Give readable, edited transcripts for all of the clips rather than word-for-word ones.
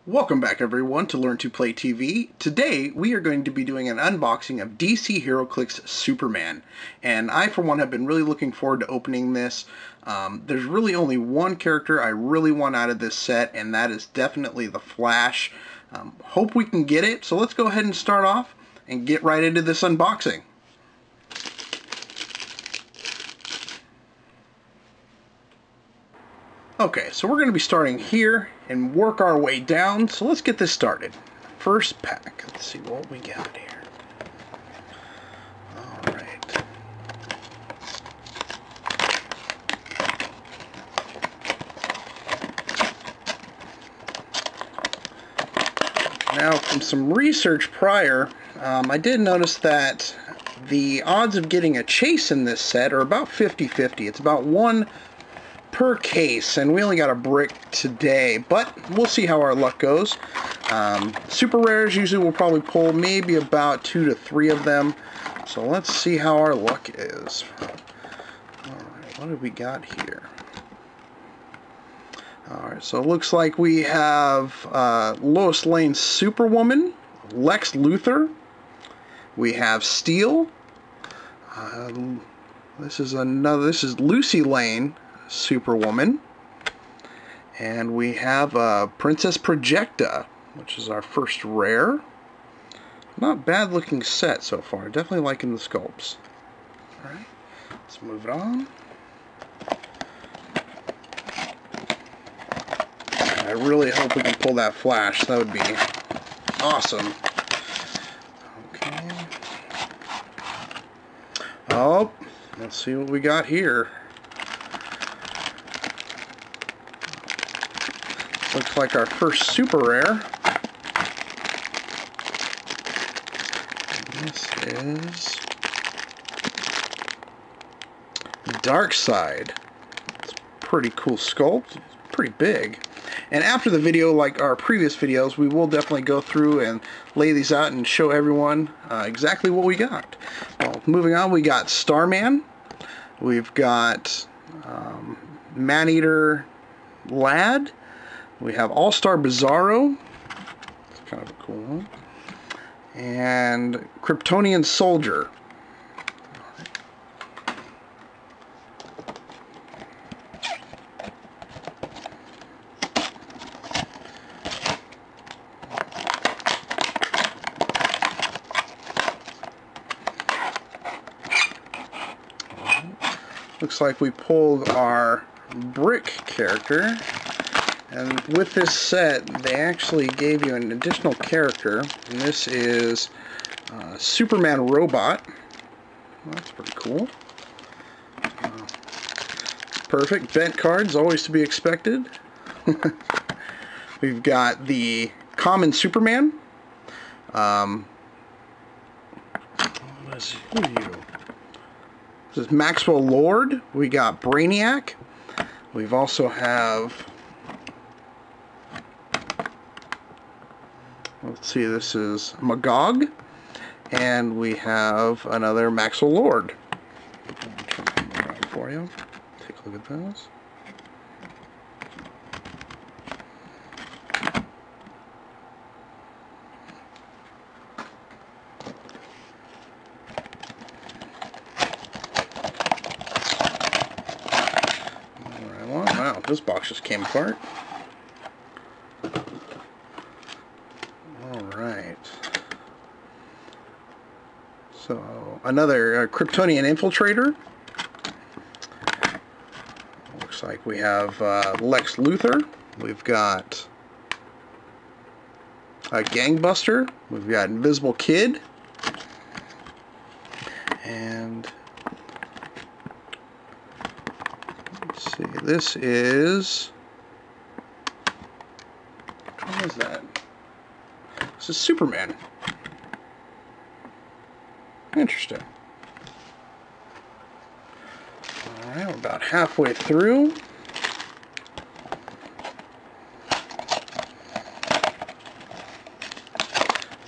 Welcome back everyone to Learn to Play TV. Today we are going to be doing an unboxing of DC Heroclix Superman, and I for one have been really looking forward to opening this. There's really only one character I really want out of this set, and that is definitely the Flash. Hope we can get it, so let's go ahead and start off and get right into this unboxing. Okay, so we're going to be starting here and work our way down, so let's get this started. First pack, let's see what we got here. Alright. Now, from some research prior, I did notice that the odds of getting a chase in this set are about 50-50. It's about one per case, and we only got a brick today, but we'll see how our luck goes. Super rares usually we'll probably pull maybe about 2 to 3 of them, so let's see how our luck is. Alright, what have we got here? Alright, so it looks like we have Lois Lane's Superwoman, Lex Luthor, we have Steel, this is Lucy Lane, Superwoman, and we have Princess Projecta, which is our first rare. Not bad looking set so far, definitely liking the sculpts. Alright, let's move it on. I really hope we can pull that Flash, that would be awesome. Okay. Oh, let's see what we got here. Looks like our first super rare. This is Darkseid. It's a pretty cool sculpt. It's pretty big. And after the video, like our previous videos, we will definitely go through and lay these out and show everyone exactly what we got. Well, moving on, we got Starman. We've got Maneater Lad. We have All-Star Bizarro. It's kind of a cool one. And Kryptonian Soldier. Looks like we pulled our Brick character. And with this set, they actually gave you an additional character, and this is Superman Robot. Well, that's pretty cool. Perfect. Bent cards, always to be expected. We've got the Common Superman. Who are you? This is Maxwell Lord. We got Brainiac. We've also have... Let's see, this is Magog, and we have another Maxwell Lord. For you. Take a look at those. Alright, well, wow, this box just came apart. Alright, so another Kryptonian Infiltrator. Looks like we have Lex Luthor. We've got a Gangbuster. We've got Invisible Kid. And let's see, this is... What is that? This is Superman. Interesting. Alright, we're about halfway through.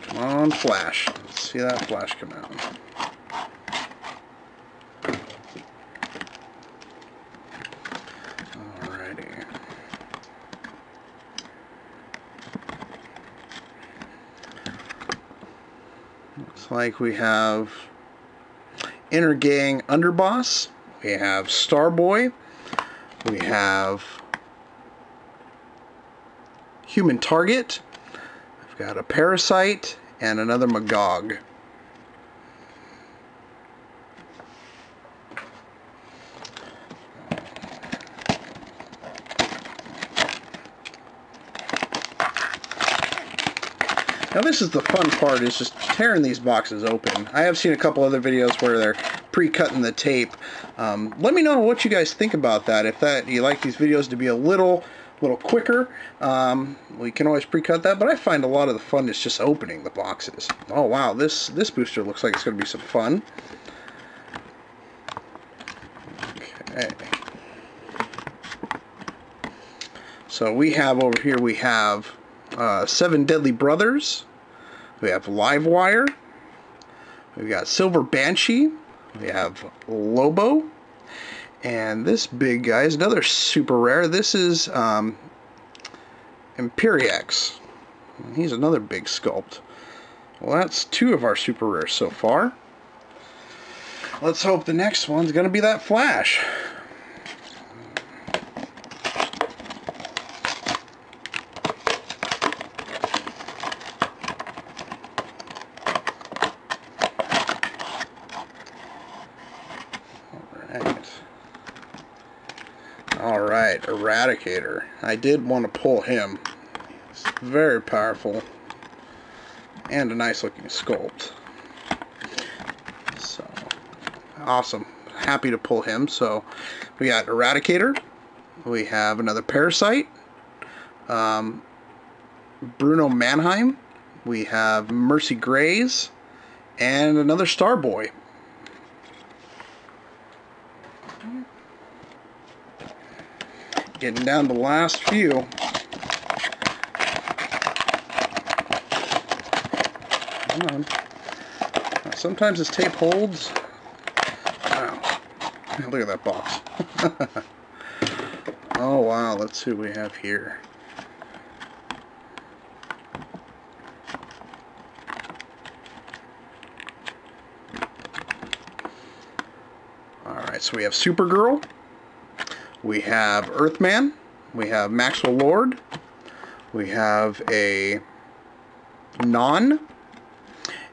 Come on, Flash. Let's see that Flash come out. Alrighty. Looks like we have Inner Gang Underboss, we have Starboy, we have Human Target, we've got a Parasite, and another Magog. Now this is the fun part, is just tearing these boxes open. I have seen a couple other videos where they're pre-cutting the tape. Let me know what you guys think about that. If you like these videos to be a little quicker, we can always pre-cut that, but I find a lot of the fun is just opening the boxes. Oh wow, this booster looks like it's going to be some fun. Okay. So we have over here, we have 7 Deadly Brothers, we have Livewire, we've got Silver Banshee, we have Lobo, and this big guy is another super rare. This is Imperiex. He's another big sculpt. Well, that's 2 of our super rares so far. Let's hope the next one's going to be that Flash. Alright, Eradicator. I did want to pull him. He's very powerful. And a nice looking sculpt. So, awesome. Happy to pull him. So, we got Eradicator. We have another Parasite. Bruno Mannheim. We have Mercy Grays. And another Starboy. Getting down to the last few. Come on. Sometimes this tape holds. Wow. Look at that box. Oh wow, let's see what we have here. Alright, so we have Supergirl. We have Earthman, we have Maxwell Lord, we have a Non,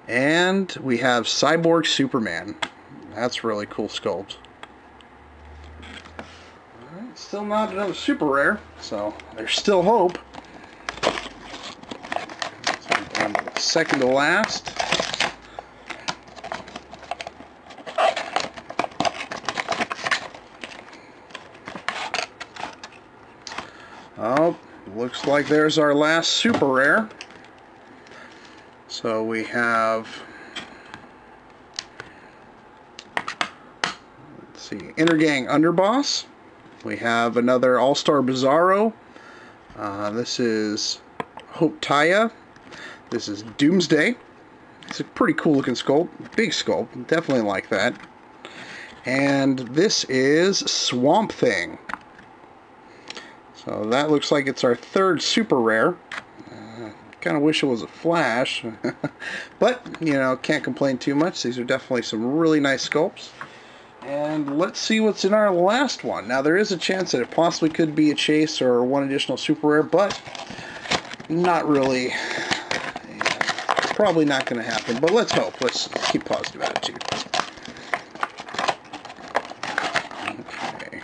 and we have Cyborg Superman. That's really cool sculpt. Alright, still not another super rare, so there's still hope. So down to the second to last. Oh, looks like there's our last super rare. So we have, let's see, Inner Gang Underboss. We have another All-Star Bizarro. This is Hope Taya. This is Doomsday. It's a pretty cool looking sculpt. Big sculpt. Definitely like that. And this is Swamp Thing. So that looks like it's our third super rare. Kind of wish it was a Flash. But, you know, can't complain too much. These are definitely some really nice sculpts. And let's see what's in our last one. Now, there is a chance that it possibly could be a chase or one additional super rare, but not really. Probably not going to happen, but let's hope. Let's keep positive attitude. Okay.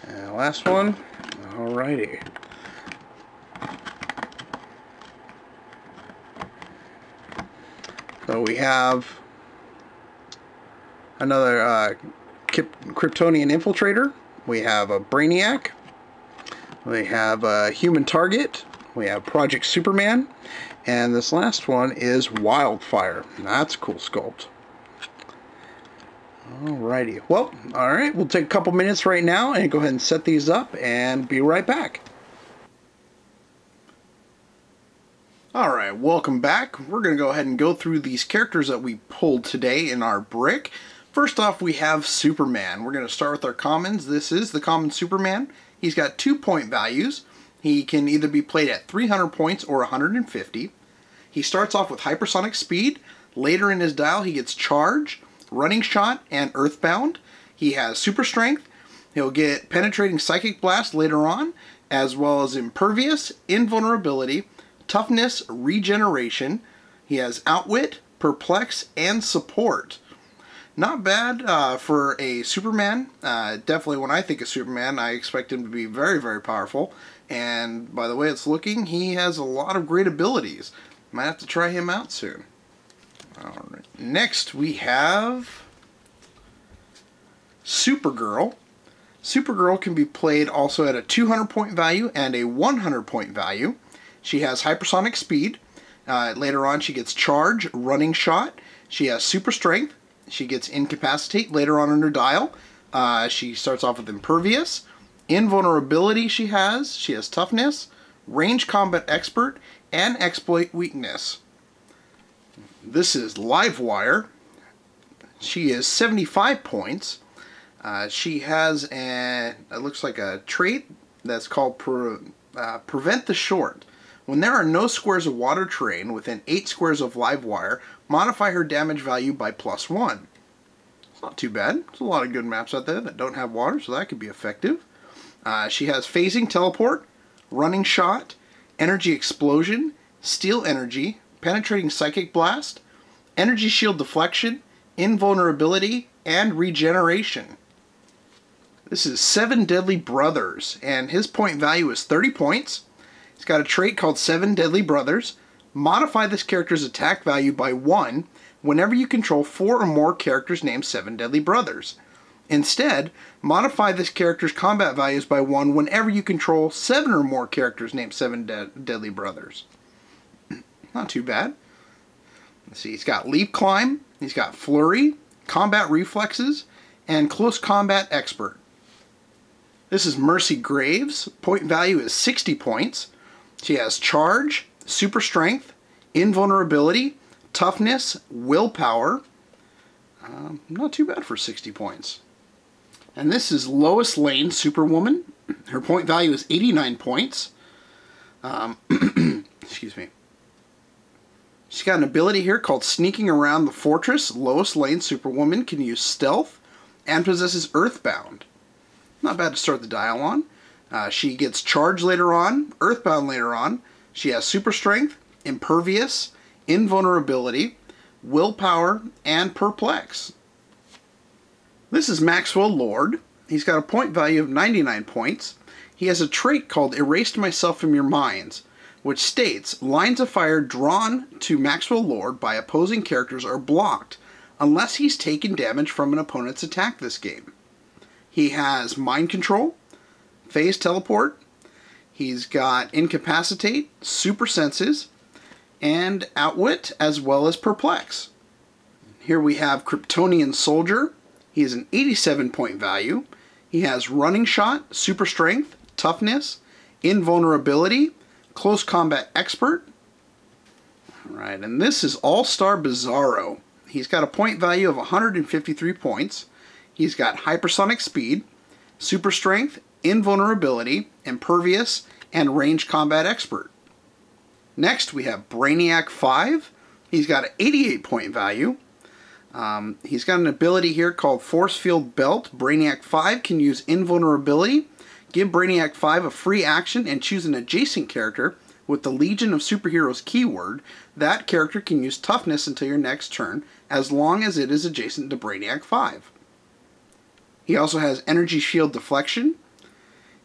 And last one. Alrighty. So we have another Kryptonian Infiltrator. We have a Brainiac. We have a Human Target. We have Project Superman. And this last one is Wildfire. That's a cool sculpt. Alrighty. Well, alright. We'll take a couple minutes right now and go ahead and set these up and be right back. Alright, welcome back. We're going to go ahead and go through these characters that we pulled today in our brick. First off, we have Superman. We're going to start with our commons. This is the common Superman. He's got 2 point values. He can either be played at 300 points or 150. He starts off with hypersonic speed. Later in his dial, he gets charge, running shot, and earthbound. He has super strength. He'll get penetrating psychic blast later on, as well as impervious, invulnerability, toughness, regeneration. He has outwit, perplex, and support. Not bad for a Superman. Definitely when I think of Superman, I expect him to be very, very powerful. And by the way it's looking, he has a lot of great abilities. Might have to try him out soon. Alright. Next we have Supergirl. Supergirl can be played also at a 200 point value and a 100 point value. She has hypersonic speed. Later on she gets charge, running shot. She has super strength. She gets incapacitate later on in her dial. She starts off with impervious. Invulnerability she has toughness, range combat expert, and exploit weakness. This is Livewire. She is 75 points. She has it looks like a trait that's called Prevent the Short. When there are no squares of water terrain within 8 squares of Livewire, modify her damage value by +1. It's not too bad. There's a lot of good maps out there that don't have water, so that could be effective. She has phasing teleport, running shot, energy explosion, steel energy, penetrating psychic blast, energy shield deflection, invulnerability, and regeneration. This is 7 Deadly Brothers, and his point value is 30 points. He's got a trait called 7 Deadly Brothers. Modify this character's attack value by 1 whenever you control 4 or more characters named 7 Deadly Brothers. Instead, modify this character's combat values by 1 whenever you control 7 or more characters named 7 Deadly Brothers. Not too bad. Let's see, he's got Leap Climb, he's got Flurry, Combat Reflexes, and Close Combat Expert. This is Mercy Graves. Point value is 60 points. She has Charge, Super Strength, Invulnerability, Toughness, Willpower. Not too bad for 60 points. And this is Lois Lane, Superwoman. Her point value is 89 points. Excuse me. She's got an ability here called Sneaking Around the Fortress. Lois Lane, Superwoman, can use Stealth and possesses Earthbound. Not bad to start the dial on. She gets Charge later on, Earthbound later on. She has Super Strength, Impervious, Invulnerability, Willpower, and Perplex. This is Maxwell Lord. He's got a point value of 99 points. He has a trait called Erased Myself from Your Minds, which states, lines of fire drawn to Maxwell Lord by opposing characters are blocked unless he's taken damage from an opponent's attack this game. He has Mind Control, Phase Teleport, he's got Incapacitate, Super Senses, and Outwit, as well as Perplex. Here we have Kryptonian Soldier. He has an 87 point value. He has Running Shot, Super Strength, Toughness, Invulnerability, Close Combat Expert. Alright, and this is All-Star Bizarro. He's got a point value of 153 points. He's got Hypersonic Speed, Super Strength, Invulnerability, Impervious, and Range Combat Expert. Next we have Brainiac 5. He's got an 88 point value. He's got an ability here called Force Field Belt. Brainiac 5 can use Invulnerability. Give Brainiac 5 a free action and choose an adjacent character with the Legion of Superheroes keyword. That character can use Toughness until your next turn, as long as it is adjacent to Brainiac 5. He also has Energy Shield Deflection.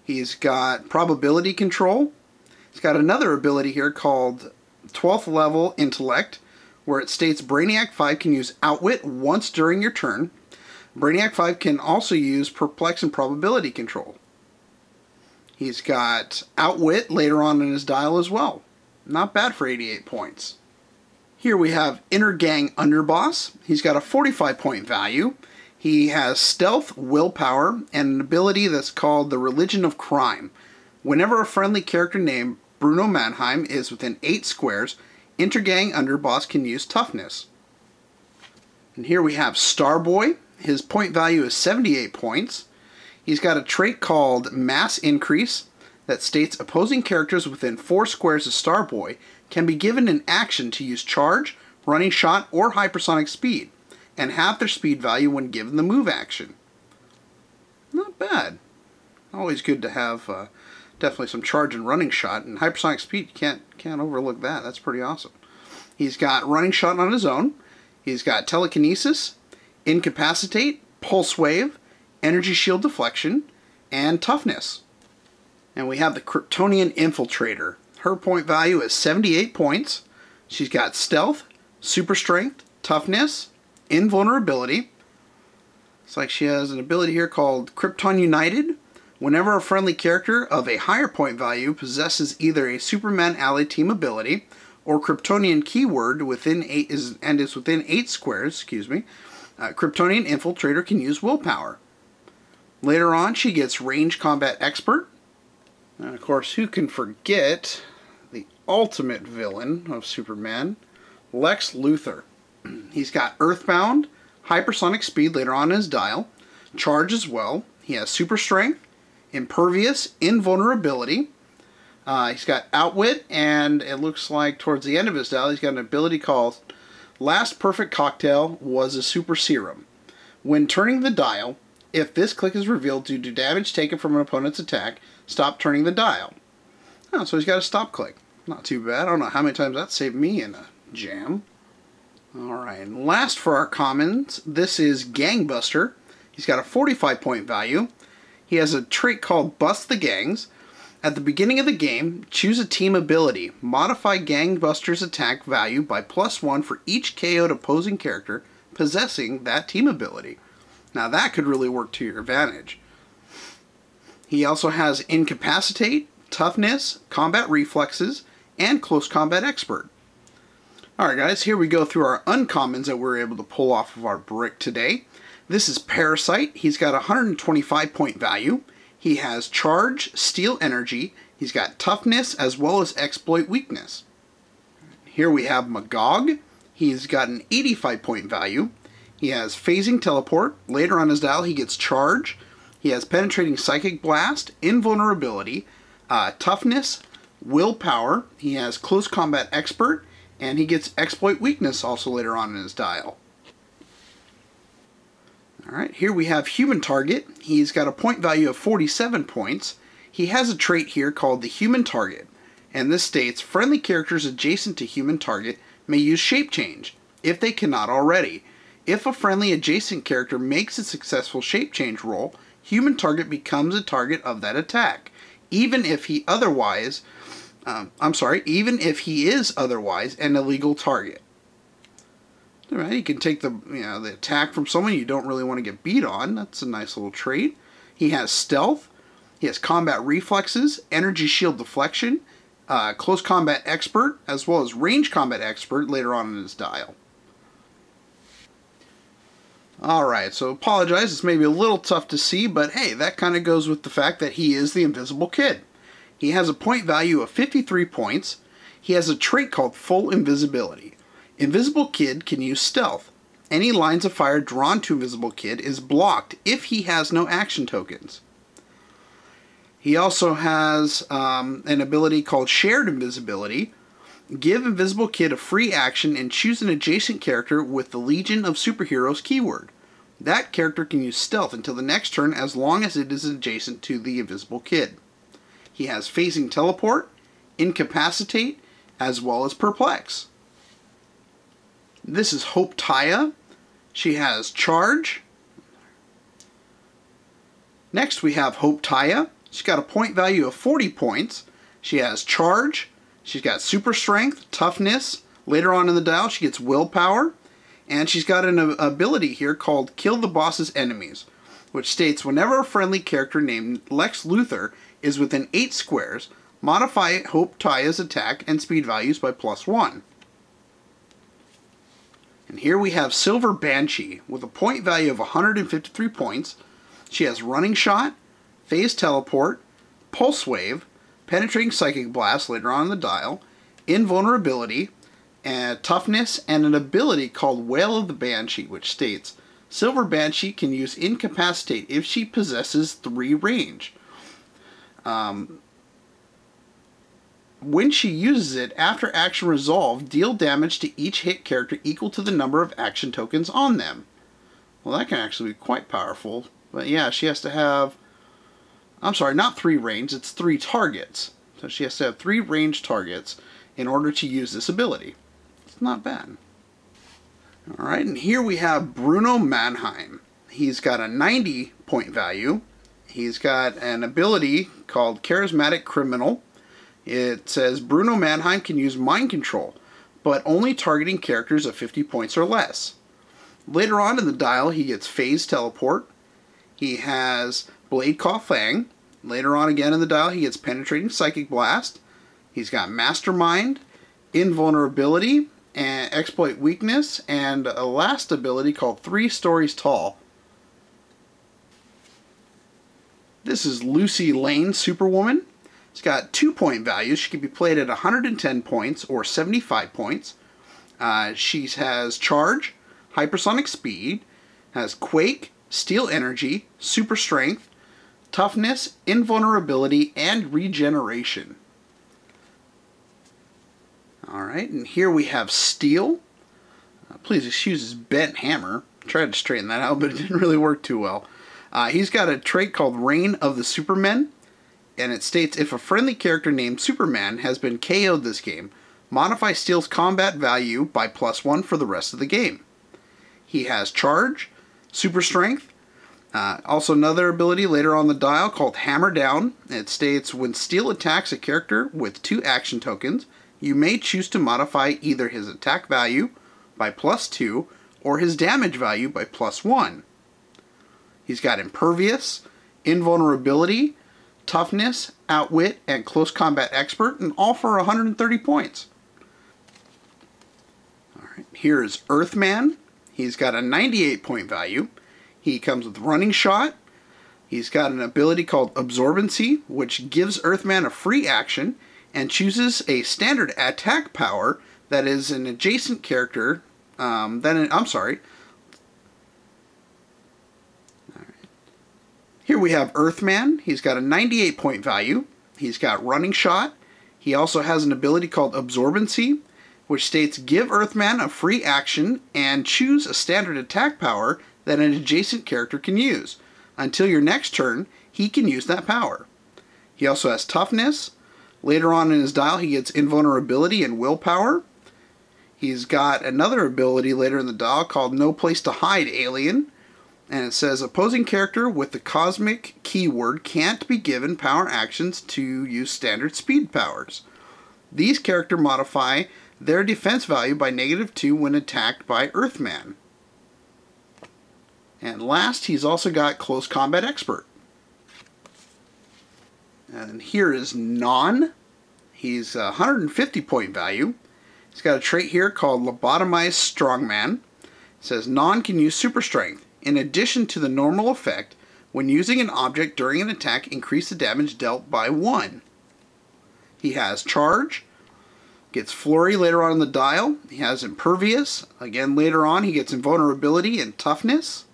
He's got Probability Control. He's got another ability here called 12th Level Intellect, where it states Brainiac 5 can use Outwit once during your turn. Brainiac 5 can also use Perplex and Probability Control. He's got Outwit later on in his dial as well. Not bad for 88 points. Here we have Inner Gang Underboss. He's got a 45 point value. He has Stealth, Willpower, and an ability that's called the Religion of Crime. Whenever a friendly character named Bruno Mannheim is within 8 squares, Intergang Underboss can use Toughness. And here we have Starboy. His point value is 78 points. He's got a trait called Mass Increase, that states opposing characters within 4 squares of Starboy can be given an action to use charge, running shot, or hypersonic speed, and have their speed value when given the move action. Not bad. Always good to have definitely some charge and running shot, and hypersonic speed, you can't overlook that. That's pretty awesome. He's got running shot on his own. He's got telekinesis, incapacitate, pulse wave, energy shield deflection, and toughness. And we have the Kryptonian Infiltrator. Her point value is 78 points. She's got stealth, super strength, toughness, invulnerability. It's like she has an ability here called Krypton United. Whenever a friendly character of a higher point value possesses either a Superman ally team ability or Kryptonian keyword within is within 8 squares, Kryptonian Infiltrator can use willpower. Later on, she gets Range Combat Expert. And of course, who can forget the ultimate villain of Superman, Lex Luthor. He's got Earthbound, hypersonic speed later on in his dial, charge as well. He has super strength, impervious, invulnerability. He's got outwit, and it looks like towards the end of his dial, he's got an ability called Last Perfect Cocktail was a Super Serum. When turning the dial, if this click is revealed due to damage taken from an opponent's attack, stop turning the dial. Oh, so he's got a stop click. Not too bad. I don't know how many times that saved me in a jam. Alright, and last for our commons, this is Gangbuster. He's got a 45 point value. He has a trait called Bust the Gangs. At the beginning of the game, choose a team ability. Modify Gangbuster's attack value by +1 for each KO'd opposing character possessing that team ability. Now that could really work to your advantage. He also has Incapacitate, Toughness, Combat Reflexes, and Close Combat Expert. Alright guys, here we go through our uncommons that we're able to pull off of our brick today. This is Parasite. He's got a 125 point value. He has Charge, Steal Energy. He's got Toughness as well as Exploit Weakness. Here we have Magog. He's got an 85 point value. He has Phasing Teleport. Later on his dial he gets Charge. He has Penetrating Psychic Blast, Invulnerability, Toughness, Willpower. He has Close Combat Expert, and he gets Exploit Weakness also later on in his dial. Alright, here we have Human Target. He's got a point value of 47 points. He has a trait here called the Human Target, and this states friendly characters adjacent to Human Target may use Shape Change, if they cannot already. If a friendly adjacent character makes a successful Shape Change roll, Human Target becomes a target of that attack, even if he otherwise, even if he is otherwise an illegal target. Alright, you can take the attack from someone you don't really want to get beat on. That's a nice little trait. He has Stealth. He has Combat Reflexes, Energy Shield Deflection, Close Combat Expert, as well as Range Combat Expert later on in his dial. Alright, so apologize, it's maybe a little tough to see, but hey, that kind of goes with the fact that he is the Invisible Kid. He has a point value of 53 points. He has a trait called Full Invisibility. Invisible Kid can use Stealth. Any lines of fire drawn to Invisible Kid is blocked if he has no action tokens. He also has an ability called Shared Invisibility. Give Invisible Kid a free action and choose an adjacent character with the Legion of Superheroes keyword. That character can use Stealth until the next turn as long as it is adjacent to the Invisible Kid. He has Phasing Teleport, Incapacitate, as well as Perplex. This is Hope Taya. She has Charge. Next we have Hope Taya. She's got a point value of 40 points. She has Charge. She's got Super Strength, Toughness. Later on in the dial she gets Willpower. And she's got an ability here called Kill the Boss's Enemies, which states whenever a friendly character named Lex Luthor is within 8 squares, modify Hope Taya's attack and speed values by +1. And here we have Silver Banshee with a point value of 153 points. She has Running Shot, Phase Teleport, Pulse Wave, Penetrating Psychic Blast later on in the dial, Invulnerability, and Toughness, and an ability called Wail of the Banshee, which states Silver Banshee can use Incapacitate if she possesses 3 range. when she uses it, after action resolve, deal damage to each hit character equal to the number of action tokens on them. Well, that can actually be quite powerful. But yeah, she has to have... I'm sorry, not 3 range, it's 3 targets. So she has to have 3 ranged targets in order to use this ability. It's not bad. Alright, and here we have Bruno Mannheim. He's got a 90 point value. He's got an ability called Charismatic Criminal. It says Bruno Mannheim can use mind control, but only targeting characters of 50 points or less. Later on in the dial, he gets Phase Teleport. He has Blade Claw Fang. Later on again in the dial, he gets Penetrating Psychic Blast. He's got Mastermind, Invulnerability, and Exploit Weakness, and a last ability called 3 Stories Tall. This is Lucy Lane, Superwoman. It's got 2 point values. She can be played at 110 points or 75 points. She has Charge, Hypersonic Speed, has Quake, Steel Energy, Super Strength, Toughness, Invulnerability, and Regeneration. Alright, and here we have Steel. Please excuse his bent hammer. I tried to straighten that out, but it didn't really work too well. He's got a trait called Reign of the Supermen, and it states, if a friendly character named Superman has been KO'd this game, modify Steel's combat value by +1 for the rest of the game. He has Charge, Super Strength, also another ability later on the dial called Hammer Down. It states, when Steel attacks a character with 2 action tokens, you may choose to modify either his attack value by +2 or his damage value by +1. He's got Impervious, Invulnerability, Toughness, Outwit, and Close Combat Expert, and all for 130 points. Alright, here is Earthman. He's got a 98 point value. He comes with Running Shot. He's got an ability called Absorbency, which gives Earthman a free action and chooses a standard attack power that is an adjacent character. Here we have Earthman. He's got a 98 point value. He's got Running Shot. He also has an ability called Absorbency, which states give Earthman a free action and choose a standard attack power that an adjacent character can use. Until your next turn, he can use that power. He also has Toughness. Later on in his dial, he gets Invulnerability and Willpower. He's got another ability later in the dial called No Place to Hide Alien. And it says, opposing character with the cosmic keyword can't be given power actions to use standard speed powers. These characters modify their defense value by -2 when attacked by Earthman. And last, he's also got Close Combat Expert. And here is Non. He's a 150 point value. He's got a trait here called Lobotomized Strongman. It says Non can use Super Strength. In addition to the normal effect, when using an object during an attack, increase the damage dealt by 1. He has Charge, gets Flurry later on in the dial. He has Impervious. Again, later on, he gets Invulnerability and Toughness.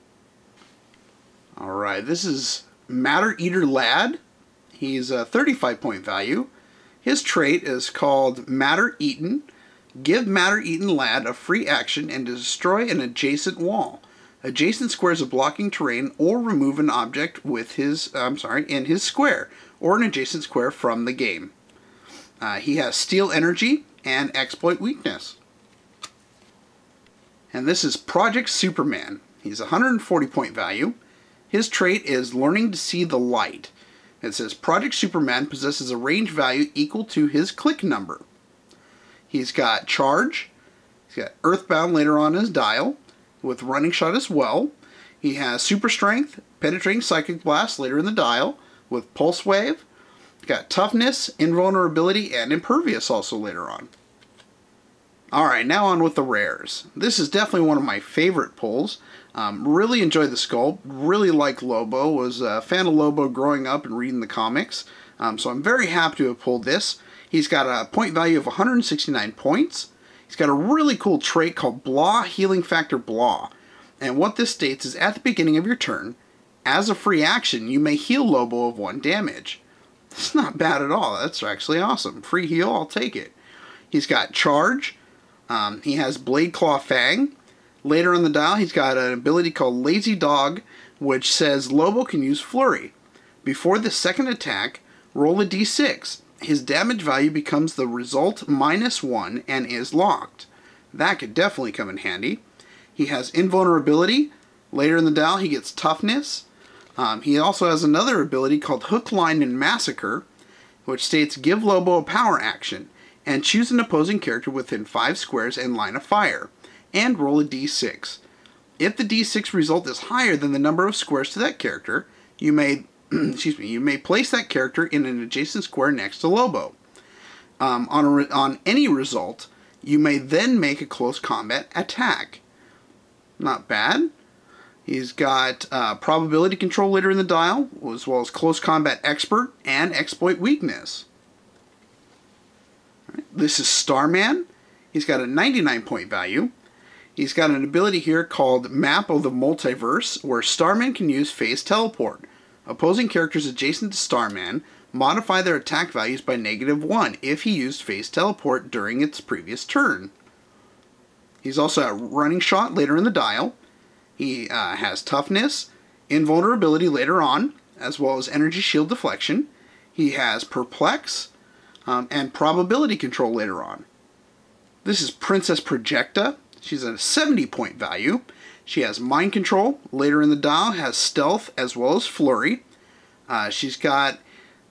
Alright, this is Matter Eater Lad. He's a 35 point value. His trait is called Matter Eaten. Give Matter Eaten Lad a free action and destroy an adjacent wall, adjacent squares of blocking terrain, or remove an object with his, in his square, or an adjacent square from the game. He has Steel Energy and Exploit Weakness. And this is Project Superman. He's a 140 point value. His trait is Learning to See the Light. It says Project Superman possesses a range value equal to his click number. He's got Charge. He's got Earthbound later on in his dial, with Running Shot as well. He has Super Strength, Penetrating Psychic Blast later in the dial, with Pulse Wave. He's got Toughness, Invulnerability, and Impervious also later on. Alright, now on with the rares. This is definitely one of my favorite pulls. Really enjoyed the sculpt. Really like Lobo. Was a fan of Lobo growing up and reading the comics. So I'm very happy to have pulled this. He's got a point value of 169 points. He's got a really cool trait called Blah Healing Factor Blah. And what this states is at the beginning of your turn, as a free action, you may heal Lobo of 1 damage. It's not bad at all. That's actually awesome. Free heal, I'll take it. He's got Charge. He has Blade Claw Fang. Later on the dial, he's got an ability called Lazy Dog, which says Lobo can use Flurry. Before the second attack, roll a d6. His damage value becomes the result -1 and is locked. That could definitely come in handy. He has Invulnerability. Later in the dial, he gets Toughness. He also has another ability called Hook, Line, and Massacre, which states give Lobo a power action, and choose an opposing character within 5 squares in line of fire, and roll a d6. If the d6 result is higher than the number of squares to that character, you may you may place that character in an adjacent square next to Lobo. On any result, you may then make a close combat attack. Not bad. He's got probability control later in the dial, as well as close combat expert and exploit weakness. Right. This is Starman. He's got a 99 point value. He's got an ability here called Map of the Multiverse, where Starman can use phase teleport. Opposing characters adjacent to Starman modify their attack values by -1 if he used phase teleport during its previous turn. He's also a running shot later in the dial. He has Toughness, Invulnerability later on, as well as Energy Shield Deflection. He has Perplex, and Probability Control later on. This is Princess Projecta. She's at a 70 point value. She has Mind Control. Later in the dial, has Stealth as well as Flurry. She's got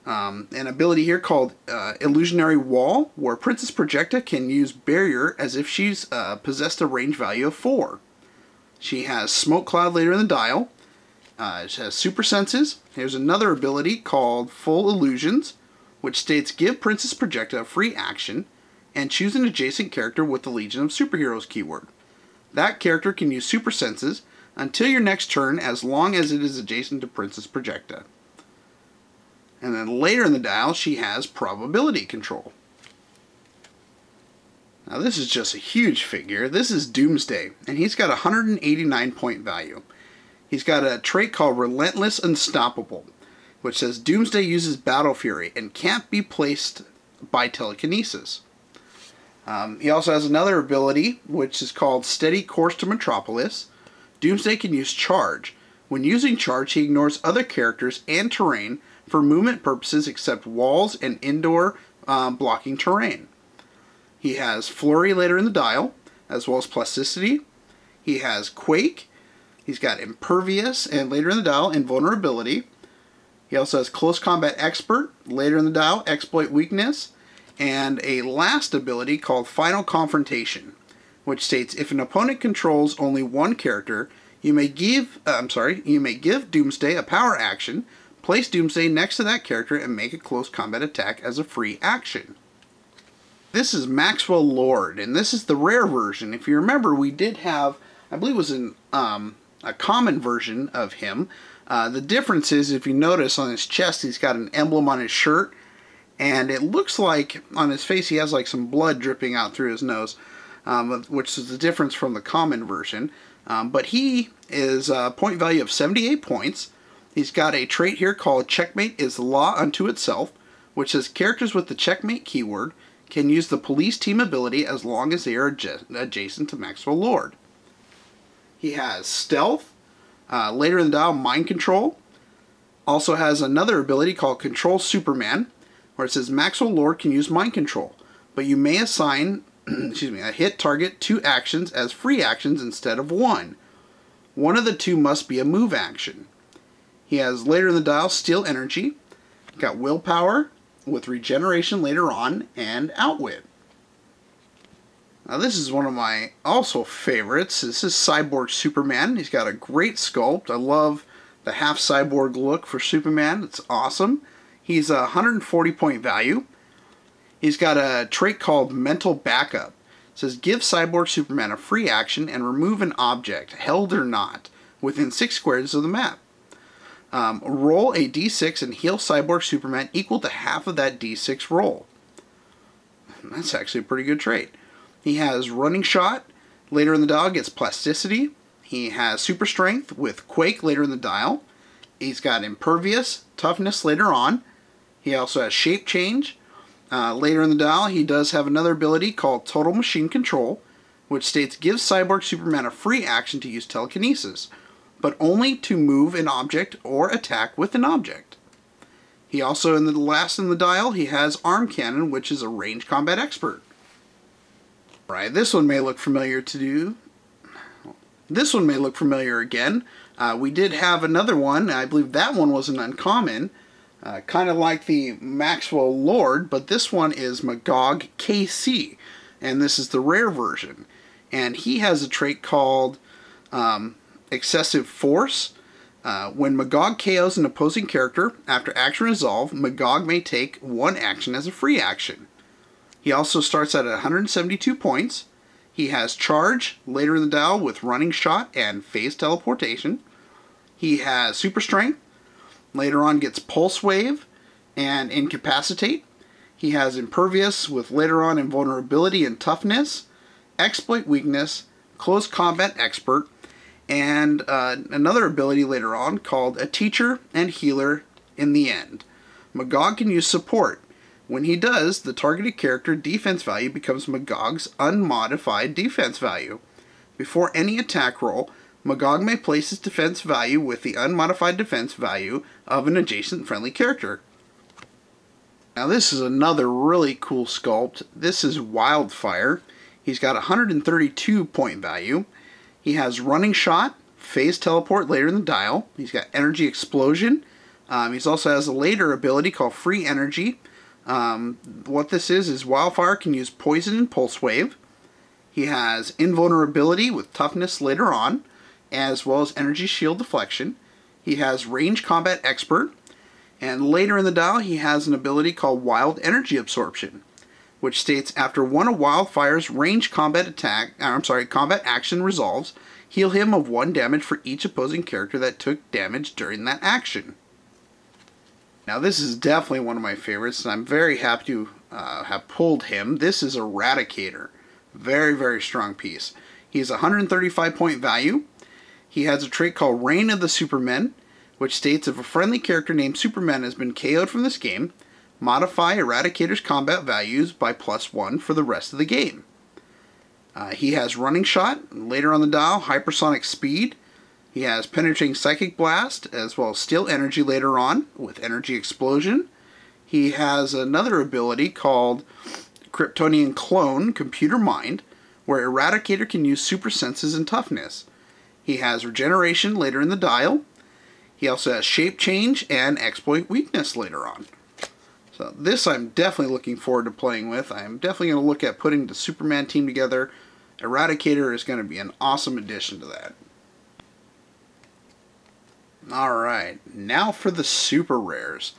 an ability here called Illusionary Wall, where Princess Projecta can use Barrier as if she's possessed a range value of 4. She has Smoke Cloud later in the dial. She has Super Senses. Here's another ability called Full Illusions, which states give Princess Projecta a free action and choose an adjacent character with the Legion of Superheroes keyword. That character can use Super Senses until your next turn as long as it is adjacent to Princess Projecta. And then later in the dial, she has Probability Control. Now this is just a huge figure. This is Doomsday, and he's got a 189 point value. He's got a trait called Relentless Unstoppable, which says Doomsday uses Battle Fury and can't be placed by telekinesis. He also has another ability, which is called Steady Course to Metropolis. Doomsday can use Charge. When using Charge, he ignores other characters and terrain for movement purposes except walls and indoor blocking terrain. He has Flurry later in the dial, as well as Plasticity. He has Quake. He's got Impervious, and later in the dial, Invulnerability. He also has Close Combat Expert, later in the dial, Exploit Weakness, and a last ability called Final Confrontation, which states if an opponent controls only one character, you may give Doomsday a power action, place Doomsday next to that character, and make a close combat attack as a free action. This is Maxwell Lord, and this is the rare version. If you remember, we did have, I believe it was a common version of him. The difference is, if you notice on his chest, he's got an emblem on his shirt, and it looks like on his face he has like some blood dripping out through his nose, which is the difference from the common version. But he is a point value of 78 points. He's got a trait here called Checkmate is Law Unto Itself, which says characters with the Checkmate keyword can use the police team ability as long as they are adjacent to Maxwell Lord. He has Stealth, later in the dial, Mind Control. Also has another ability called Control Superman, where it says Maxwell Lord can use Mind Control, but you may assign a hit target 2 actions as free actions instead of 1. One of the 2 must be a move action. He has later in the dial Steel Energy, got Willpower with Regeneration later on, and Outwit. Now this is one of my also favorites. This is Cyborg Superman. He's got a great sculpt. I love the half cyborg look for Superman. It's awesome. He's a 140 point value. He's got a trait called Mental Backup. It says give Cyborg Superman a free action and remove an object, held or not, within 6 squares of the map. Roll a d6 and heal Cyborg Superman equal to half of that d6 roll. That's actually a pretty good trait. He has Running Shot. Later in the dial gets Plasticity. He has Super Strength with Quake later in the dial. He's got Impervious, Toughness later on. He also has Shape Change. Later in the dial, he does have another ability called Total Machine Control, which states gives Cyborg Superman a free action to use telekinesis, but only to move an object or attack with an object. He also, in the last in the dial, he has Arm Cannon, which is a range combat expert. Right, this one may look familiar to you. This one may look familiar again. We did have another one. I believe that one was an uncommon, kind of like the Maxwell Lord, but this one is Magog KC, and this is the rare version. And he has a trait called Excessive Force. When Magog KOs an opposing character, after action resolve, Magog may take one action as a free action. He also starts at 172 points. He has Charge later in the dial with Running Shot and Phase Teleportation. He has Super Strength. Later on gets Pulse Wave and Incapacitate. He has Impervious with later on Invulnerability and Toughness, Exploit Weakness, Close Combat Expert, and another ability later on called a Teacher and Healer in the end. Magog can use Support. When he does, the targeted character defense value becomes Magog's unmodified defense value. Before any attack roll, Magog may place his defense value with the unmodified defense value of an adjacent friendly character. Now this is another really cool sculpt. This is Wildfire. He's got a 132 point value. He has Running Shot, Phase Teleport later in the dial. He's got Energy Explosion. He also has a later ability called Free Energy. What this is Wildfire can use Poison and Pulse Wave. He has Invulnerability with Toughness later on, as well as Energy Shield Deflection. He has Range Combat Expert. And later in the dial, he has an ability called Wild Energy Absorption, which states after one of Wildfire's range combat combat action resolves, heal him of 1 damage for each opposing character that took damage during that action. Now this is definitely one of my favorites, and I'm very happy to have pulled him. This is Eradicator. Very, very strong piece. He has a 135 point value. He has a trait called Reign of the Supermen, which states if a friendly character named Superman has been KO'd from this game, modify Eradicator's combat values by +1 for the rest of the game. He has Running Shot, later on the dial, Hypersonic Speed. He has Penetrating Psychic Blast, as well as Steel Energy later on, with Energy Explosion. He has another ability called Kryptonian Clone, Computer Mind, where Eradicator can use Super Senses and Toughness. He has Regeneration later in the dial. He also has Shape Change and Exploit Weakness later on. So this I'm definitely looking forward to playing with. I'm definitely going to look at putting the Superman team together. Eradicator is going to be an awesome addition to that. Alright, now for the super rares.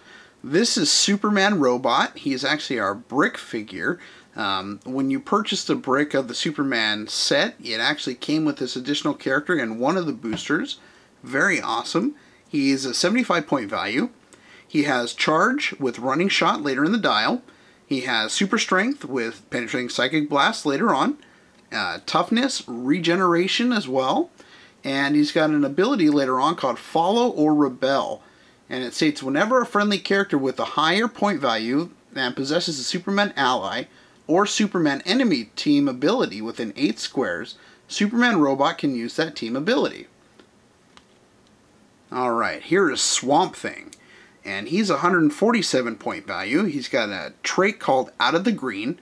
This is Superman Robot. He is actually our brick figure. When you purchased a brick of the Superman set, it actually came with this additional character in one of the boosters. Very awesome. He is a 75 point value. He has Charge with Running Shot later in the dial. He has Super Strength with Penetrating Psychic Blast later on. Toughness, Regeneration as well. And he's got an ability later on called Follow or Rebel. And it states whenever a friendly character with a higher point value and possesses a Superman ally or Superman enemy team ability within 8 squares, Superman Robot can use that team ability. Alright, here is Swamp Thing. And he's a 147 point value. He's got a trait called Out of the Green,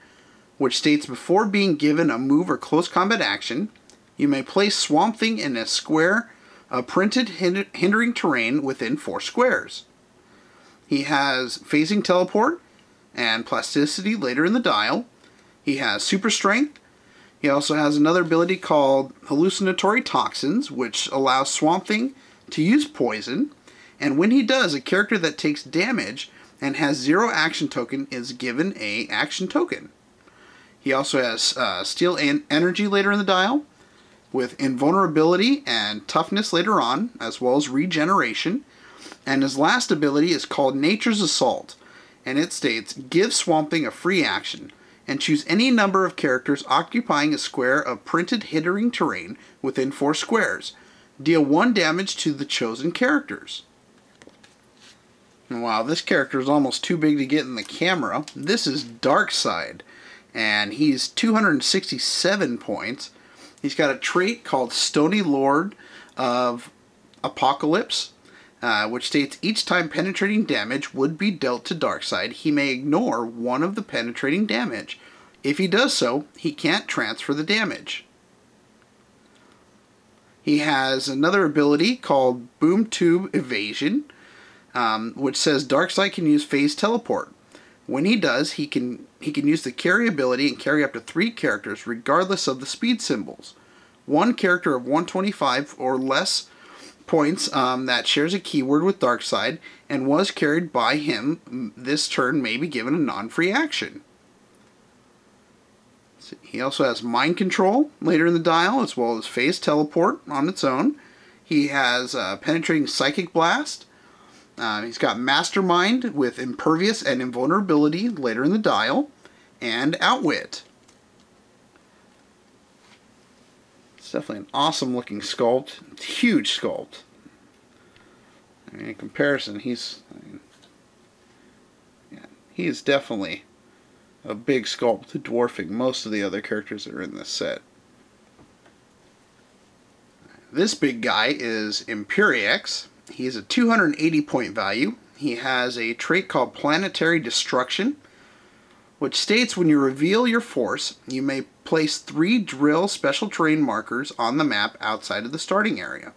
which states before being given a move or close combat action, you may place Swamp Thing in a square of printed hindering terrain within 4 squares. He has Phasing Teleport and Plasticity later in the dial. He has Super Strength. He also has another ability called Hallucinatory Toxins, which allows Swamp Thing to use poison. And when he does, a character that takes damage and has 0 action token is given a action token. He also has Steel Energy later in the dial, with Invulnerability and Toughness later on, as well as Regeneration. And his last ability is called Nature's Assault, and it states, give Swamp Thing a free action, and choose any number of characters occupying a square of printed hindering terrain within 4 squares. Deal 1 damage to the chosen characters. Wow, this character is almost too big to get in the camera. This is Darkseid, and he's 267 points. He's got a trait called Stony Lord of Apocalypse, which states each time penetrating damage would be dealt to Darkseid, he may ignore one of the penetrating damage. If he does so, he can't transfer the damage. He has another ability called Boom Tube Evasion, which says Darkseid can use phase teleport. When he does, he can use the carry ability and carry up to 3 characters regardless of the speed symbols. One character of 125 or less points that shares a keyword with Darkseid and was carried by him this turn may be given a non-free action. He also has Mind Control later in the dial, as well as Phase Teleport on its own. He has Penetrating Psychic Blast. He's got Mastermind with Impervious and Invulnerability later in the dial, and Outwit. It's definitely an awesome looking sculpt. It's a huge sculpt. I mean, in comparison, he is definitely a big sculpt, dwarfing most of the other characters that are in this set. This big guy is Heroclix. He's a 280 point value. He has a trait called Planetary Destruction, which states when you reveal your force, you may place 3 drill special terrain markers on the map outside of the starting area.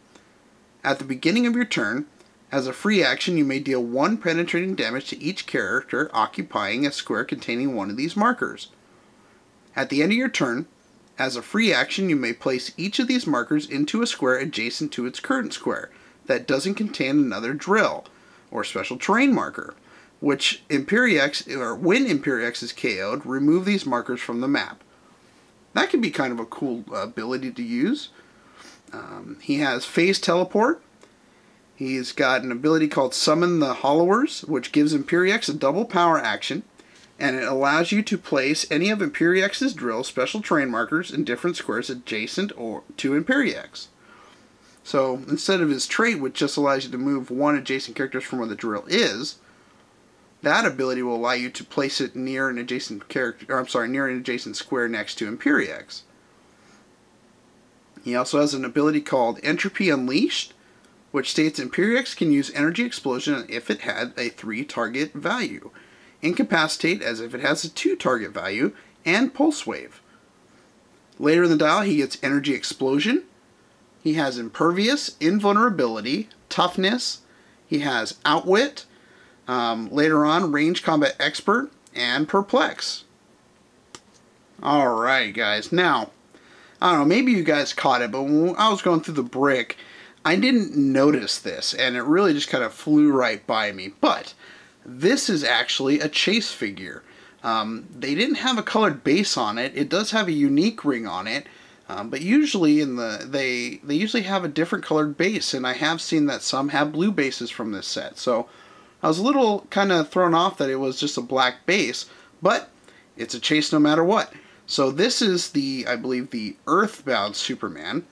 At the beginning of your turn, as a free action, you may deal 1 penetrating damage to each character occupying a square containing one of these markers. At the end of your turn, as a free action, you may place each of these markers into a square adjacent to its current square that doesn't contain another drill or special terrain marker, which when Heroclix is KO'd, remove these markers from the map. That can be kind of a cool ability to use. He has Phase Teleport. He's got an ability called Summon the Hollowers, which gives Heroclix a double power action, and it allows you to place any of Heroclix's drill special terrain markers in different squares adjacent to Heroclix. So instead of his trait, which just allows you to move 1 adjacent characters from where the drill is, that ability will allow you to place it near an adjacent near an adjacent square next to Heroclix. He also has an ability called Entropy Unleashed, which states Heroclix can use Energy Explosion if it had a 3 target value, Incapacitate as if it has a 2 target value, and Pulse Wave. Later in the dial, he gets Energy Explosion. He has Impervious, Invulnerability, Toughness. He has Outwit. Later on, Range Combat Expert, and Perplex. Alright, guys. Now, I don't know, maybe you guys caught it, but when I was going through the brick, I didn't notice this, and it really just kind of flew right by me. But this is actually a chase figure. They didn't have a colored base on it. It does have a unique ring on it, but usually they usually have a different colored base, and I have seen that some have blue bases from this set. So I was a little kind of thrown off that it was just a black base, but it's a chase no matter what. So this is I believe the Earthbound Superman.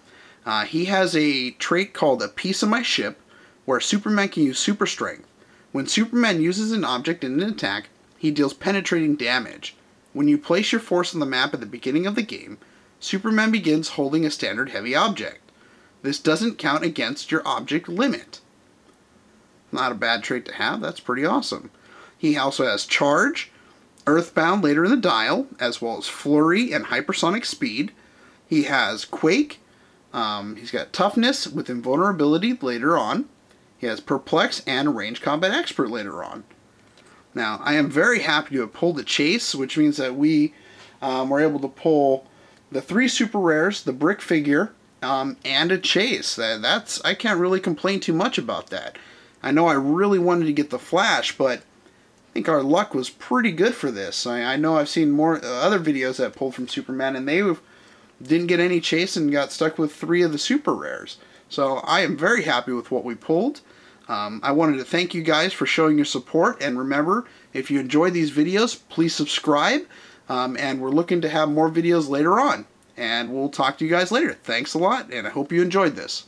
He has a trait called A Piece of My Ship, where Superman can use super strength. When Superman uses an object in an attack, he deals penetrating damage. When you place your force on the map at the beginning of the game, Superman begins holding a standard heavy object. This doesn't count against your object limit. Not a bad trait to have, that's pretty awesome. He also has Charge, Earthbound later in the dial, as well as Flurry and Hypersonic Speed. He has Quake. He's got Toughness with Invulnerability later on. He has Perplex and Range Combat Expert later on. Now, I am very happy to have pulled the chase, which means that we were able to pull the 3 super rares, the brick figure, and a chase. I can't really complain too much about that. I know I really wanted to get the Flash, but I think our luck was pretty good for this. I know I've seen more other videos that pulled from Superman, and they didn't get any chase and got stuck with 3 of the super rares. So I am very happy with what we pulled. I wanted to thank you guys for showing your support, and remember, if you enjoy these videos, please subscribe, and we're looking to have more videos later on. And we'll talk to you guys later. Thanks a lot, and I hope you enjoyed this.